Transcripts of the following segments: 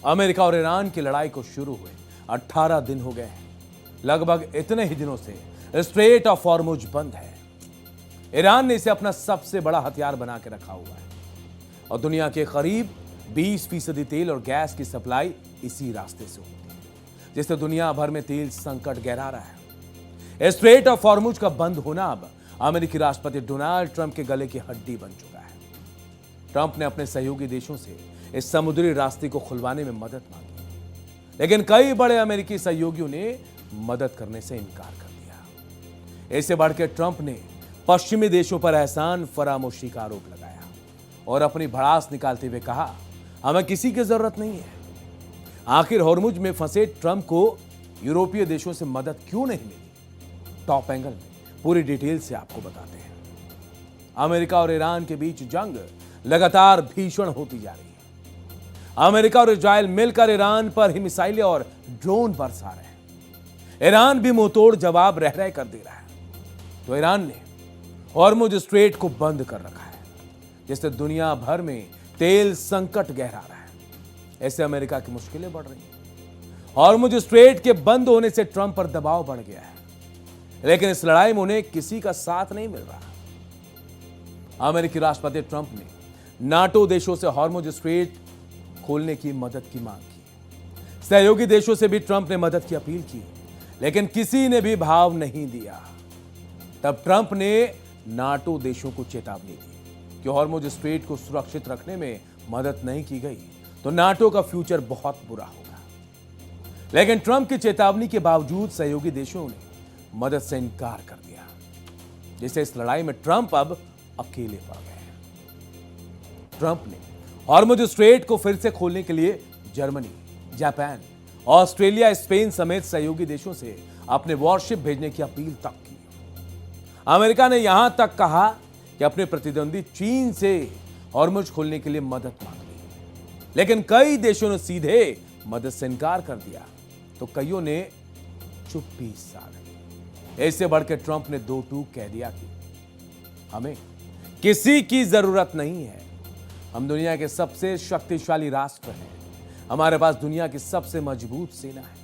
America और Iran की लड़ाई को शुरू हुए 18 दिन हो गए हैं। लगभग इतने ही दिनों से स्ट्रेट ऑफ हॉर्मुज बंद है। ईरान ने इसे अपना सबसे बड़ा हथियार बना के रखा हुआ है और दुनिया के करीब 20% तेल और गैस की सप्लाई इसी रास्ते से होती है, जिससे दुनिया भर में तेल संकट गहरा रहा है। स्ट्रेट ऑफ हॉर्मुज का बंद होना अब अमेरिकी राष्ट्रपति डोनाल्ड ट्रंप के गले की हड्डी बन चुका है। ट्रंप ने अपने सहयोगी देशों से इस समुद्री रास्ते को खुलवाने में मदद मांगी, लेकिन कई बड़े अमेरिकी सहयोगियों ने मदद करने से इनकार कर दिया। इससे बढ़कर ट्रंप ने पश्चिमी देशों पर एहसान फरामोशी का आरोप लगाया और अपनी भड़ास निकालते हुए कहा, हमें किसी की जरूरत नहीं है। आखिर हॉर्मुज में फंसे ट्रंप को यूरोपीय देशों से मदद क्यों नहीं मिली? टॉप एंगल में पूरी डिटेल से आपको बताते हैं। अमेरिका और ईरान के बीच जंग लगातार भीषण होती जा रही है। अमेरिका और इजराइल मिलकर ईरान पर ही मिसाइलें और ड्रोन बरसा रहे हैं। ईरान भी मुंहतोड़ जवाब रह रहे कर दे रहा है। तो ईरान ने हॉर्मुज स्ट्रेट को बंद कर रखा है, जिससे दुनिया भर में तेल संकट गहरा रहा है। ऐसे अमेरिका की मुश्किलें बढ़ रही हैं। हॉर्मुज स्ट्रेट के बंद होने से ट्रंप पर दबाव बढ़ गया है, लेकिन इस लड़ाई में उन्हें किसी का साथ नहीं मिल रहा। अमेरिकी राष्ट्रपति ट्रंप ने नाटो देशों से हॉर्मुज स्ट्रेट खोलने की मदद की मांग की। सहयोगी देशों से भी ट्रंप ने मदद की अपील की, लेकिन किसी ने भी भाव नहीं दिया। तब ट्रंप ने नाटो देशों को चेतावनी दी कि हॉर्मुज स्ट्रेट को सुरक्षित रखने में मदद नहीं की गई तो नाटो का फ्यूचर बहुत बुरा होगा। लेकिन ट्रंप की चेतावनी के बावजूद सहयोगी देशों ने मदद से इनकार कर दिया, जिससे इस लड़ाई में ट्रंप अब अकेले पड़ गए हैं। ट्रंप ने हॉर्मुज स्ट्रेट को फिर से खोलने के लिए जर्मनी, जापान, ऑस्ट्रेलिया, स्पेन समेत सहयोगी देशों से अपने वॉरशिप भेजने की अपील तक की। अमेरिका ने यहां तक कहा कि अपने प्रतिद्वंदी चीन से हॉर्मुज खोलने के लिए मदद मांग ली, लेकिन कई देशों ने सीधे मदद से इनकार कर दिया, तो कईयों ने चुप्पी साध ली। इससे बढ़कर ट्रंप ने दो टूक कह दिया कि हमें किसी की जरूरत नहीं है। हम दुनिया के सबसे शक्तिशाली राष्ट्र हैं। हमारे पास दुनिया की सबसे मजबूत सेना है।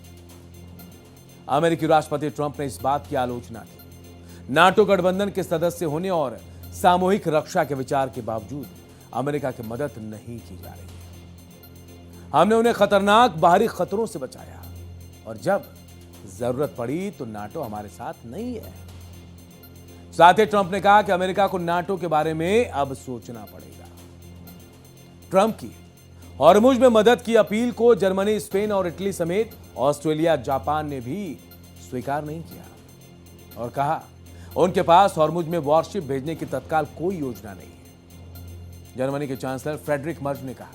अमेरिकी राष्ट्रपति ट्रंप ने इस बात की आलोचना की। नाटो गठबंधन के सदस्य होने और सामूहिक रक्षा के विचार के बावजूद अमेरिका की मदद नहीं की जा रही है। हमने उन्हें खतरनाक बाहरी खतरों से बचाया और जब जरूरत पड़ी तो नाटो हमारे साथ नहीं है। साथ ही ट्रंप ने कहा कि अमेरिका को नाटो के बारे में अब सोचना पड़ेगा। ट्रंप की हॉर्मुज में मदद की अपील को जर्मनी, स्पेन और इटली समेत ऑस्ट्रेलिया, जापान ने भी स्वीकार नहीं किया और कहा उनके पास हॉर्मुज में वॉरशिप भेजने की तत्काल कोई योजना नहीं है। जर्मनी के चांसलर फ्रेडरिक मर्ज ने कहा,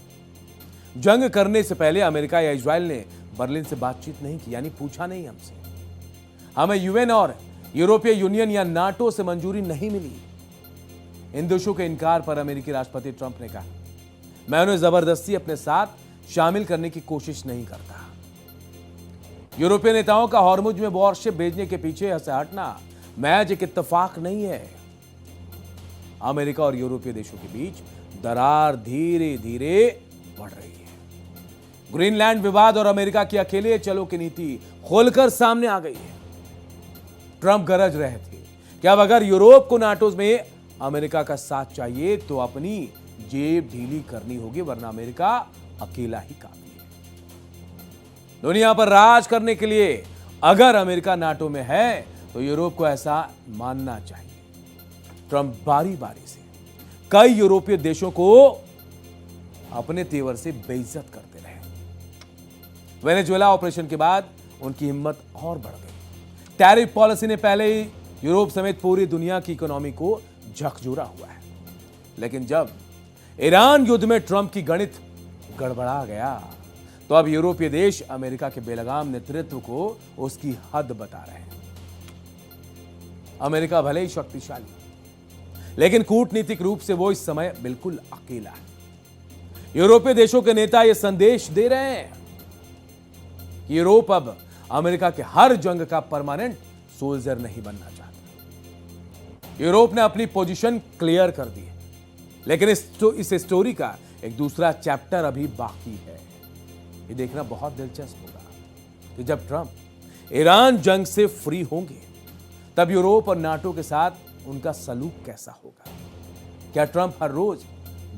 जंग करने से पहले अमेरिका या इजराइल ने बर्लिन से बातचीत नहीं की, यानी पूछा नहीं हमसे। हमें यूएन और यूरोपीय यूनियन या नाटो से मंजूरी नहीं मिली। इन दोषों के इनकार पर अमेरिकी राष्ट्रपति ट्रंप ने कहा, मैं उन्हें जबरदस्ती अपने साथ शामिल करने की कोशिश नहीं करता। यूरोपीय नेताओं का हॉर्मुज में वॉरशिप भेजने के पीछे से हटना महज एक इत्तेफाक नहीं है। अमेरिका और यूरोपीय देशों के बीच दरार धीरे धीरे बढ़ रही है। ग्रीनलैंड विवाद और अमेरिका की अकेले चलो की नीति खोलकर सामने आ गई है। ट्रंप गरज रहे थे कि अब अगर यूरोप को नाटो में अमेरिका का साथ चाहिए तो अपनी जेब ढीली करनी होगी, वरना अमेरिका अकेला ही काफी है। दुनिया पर राज करने के लिए अगर अमेरिका नाटो में है तो यूरोप को ऐसा मानना चाहिए। ट्रंप बारी बारी से कई यूरोपीय देशों को अपने तेवर से बेइज्जत करते रहे। वेनेजुएला ऑपरेशन के बाद उनकी हिम्मत और बढ़ गई। टैरिफ पॉलिसी ने पहले ही यूरोप समेत पूरी दुनिया की इकोनॉमी को झकझोरा हुआ है, लेकिन जब ईरान युद्ध में ट्रंप की गणित गड़बड़ा गया तो अब यूरोपीय देश अमेरिका के बेलगाम नेतृत्व को उसकी हद बता रहे हैं। अमेरिका भले ही शक्तिशाली, लेकिन कूटनीतिक रूप से वो इस समय बिल्कुल अकेला है। यूरोपीय देशों के नेता यह संदेश दे रहे हैं कि यूरोप अब अमेरिका के हर जंग का परमानेंट सोल्जर नहीं बनना चाहता। यूरोप ने अपनी पोजीशन क्लियर कर दी है, लेकिन इस स्टोरी का एक दूसरा चैप्टर अभी बाकी है। ये देखना बहुत दिलचस्प होगा कि जब ट्रंप ईरान जंग से फ्री होंगे तब यूरोप और नाटो के साथ उनका सलूक कैसा होगा। क्या ट्रंप हर रोज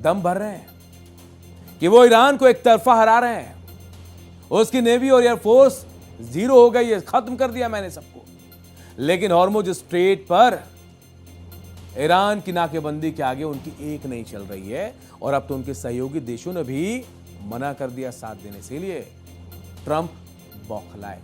दम भर रहे हैं कि वो ईरान को एक तरफा हरा रहे हैं, उसकी नेवी और एयरफोर्स जीरो हो गई है, खत्म कर दिया मैंने सबको, लेकिन हॉर्मुज स्ट्रेट पर ईरान की नाकेबंदी के आगे उनकी एक नहीं चल रही है और अब तो उनके सहयोगी देशों ने भी मना कर दिया साथ देने से। लिए ट्रंप बौखलाए।